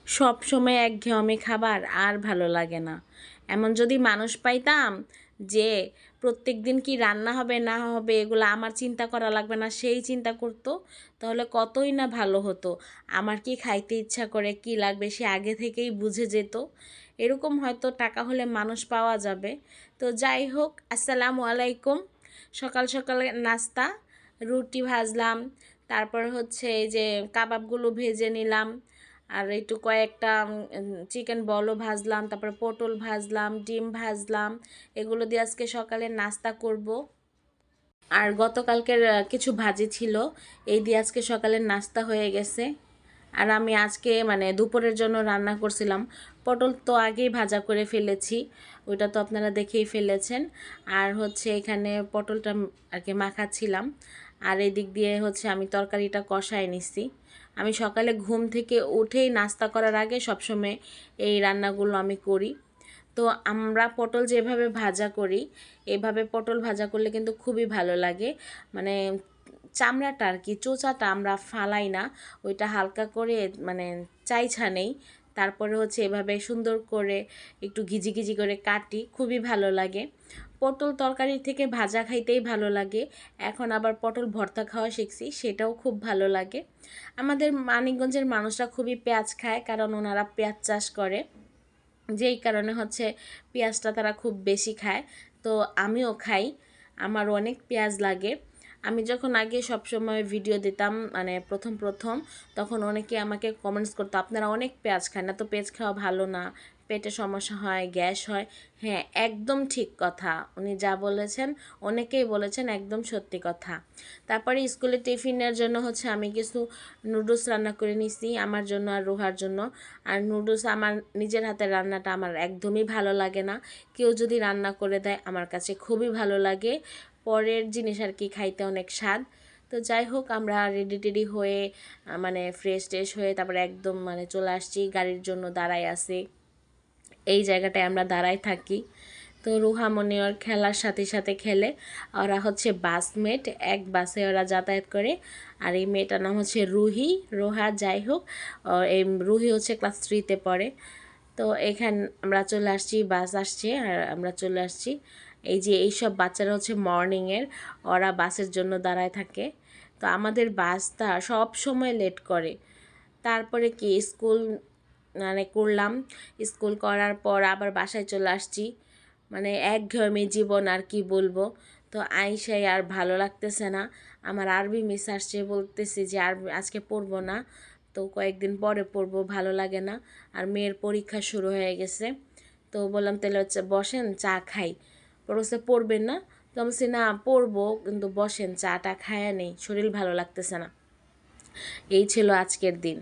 সব সময় একঘেয়েমি খাবার আর ভালো লাগে না। এমন যদি মানুষ পাইতাম যে প্রত্যেক দিন কি রান্না হবে না হবে এগুলো আমার চিন্তা করা লাগবে না, সেই চিন্তা করতো, তাহলে কতই না ভালো হতো। আমার কি খাইতে ইচ্ছা করে, কি লাগবে সে আগে থেকেই বুঝে যেত। এরকম হয়তো টাকা হলে মানুষ পাওয়া যাবে। তো যাই হোক, আসসালামু আলাইকুম। সকাল সকালে নাস্তা, রুটি ভাজলাম, তারপর হচ্ছে এই যে কাবাবগুলো ভেজে নিলাম, আর একটু কয়েকটা চিকেন বলও ভাজলাম, তারপরে পটল ভাজলাম, ডিম ভাজলাম। এগুলো দিয়ে আজকে সকালে নাস্তা করব। আর গতকালকের কিছু ভাজি ছিল, এই দিয়ে আজকে সকালের নাস্তা হয়ে গেছে। আর আমি আজকে মানে দুপুরের জন্য রান্না করছিলাম। পটল তো আগেই ভাজা করে ফেলেছি, ওইটা তো আপনারা দেখেই ফেলেছেন। আর হচ্ছে এখানে পটলটা আর কি মাখাচ্ছিলাম, আর এই দিক দিয়ে হচ্ছে আমি তরকারিটা কষায় নিছি। আমি সকালে ঘুম থেকে উঠেই নাস্তা করার আগে সবসময় এই রান্নাগুলো আমি করি। তো আমরা পটল যেভাবে ভাজা করি, এভাবে পটল ভাজা করলে কিন্তু খুবই ভালো লাগে। মানে চামড়াটা আর কি, চোচাটা আমরা ফালাই না, ওইটা হালকা করে মানে চাইছা নেই। তারপরে হচ্ছে এভাবে সুন্দর করে একটু ঘিজি ঘিজি করে কাটি, খুবই ভালো লাগে। পটল তরকারি থেকে ভাজা খাইতেই ভালো লাগে, এখন আবার পটল ভর্তা খাওয়া শিখছি, সেটাও খুব ভালো লাগে। আমাদের মানিকগঞ্জের মানুষরা খুবই পেঁয়াজ খায়, কারণ ওনারা পেঁয়াজ চাষ করে, যেই কারণে হচ্ছে পেঁয়াজটা তারা খুব বেশি খায়। তো আমিও খাই, আমার অনেক পেঁয়াজ লাগে। আমি যখন আগে সবসময় ভিডিও দিতাম মানে প্রথম প্রথম, তখন অনেকে আমাকে কমেন্টস করতো আপনারা অনেক পেঁয়াজ খান না, তো পেঁয়াজ খাওয়া ভালো না, পেটে সমস্যা হয়, গ্যাস হয়। হ্যাঁ, একদম ঠিক কথা, উনি যা বলেছেন অনেকেই বলেছেন, একদম সত্যি কথা। তারপরে স্কুলে টিফিনের জন্য হচ্ছে আমি কিছু নুডলস রান্না করে নিছি আমার জন্য আর রোহার জন্য। আর নুডলস আমার নিজের হাতের রান্নাটা আমার একদমই ভালো লাগে না, কেউ যদি রান্না করে দেয় আমার কাছে খুবই ভালো লাগে। পরের জিনিস আর কি খাইতে অনেক স্বাদ। তো যাই হোক, আমরা রেডি টেডি হয়ে মানে ফ্রেশ ট্রেশ হয়ে তারপরে একদম মানে চলে আসছি, গাড়ির জন্য দাঁড়ায় আছি। এই জায়গাটায় আমরা দাঁড়ায় থাকি। তো রুহামণি ওর খেলার সাথে সাথে খেলে, ওরা হচ্ছে বাসমেট, এক বাসে ওরা যাতায়াত করে। আর এই মেয়েটার নাম হচ্ছে রুহি, রোহা, যাই হোক। এই রুহি হচ্ছে ক্লাস 3-তে পড়ে। তো এখান আমরা চলে আসছি, বাস আসছে আর আমরা চলে আসছি। এই যে এইসব বাচ্চারা হচ্ছে মর্নিংয়ের, ওরা বাসের জন্য দাঁড়ায় থাকে। তো আমাদের বাসটা সব সময় লেট করে। তারপরে কি স্কুল মানে করলাম, স্কুল করার পর আবার বাসায় চলে আসছি। মানে একঘেয়েমি জীবন, আর কি বলবো। তো আইসাই আর ভালো লাগতেছে না। আমার আরবি মিস আসছে, বলতেছি যে আরবি আজকে পড়বো না, তো কয়েকদিন পরে পড়বো, ভালো লাগে না। আর মেয়ের পরীক্ষা শুরু হয়ে গেছে। তো বললাম তাহলে হচ্ছে বসেন চা খাই। বলছে পড়বেন না, তো আমি বলছি না পড়বো, কিন্তু বসেন চাটা খায়া নেই, শরীর ভালো লাগতেছে না। এই ছিল আজকের দিন।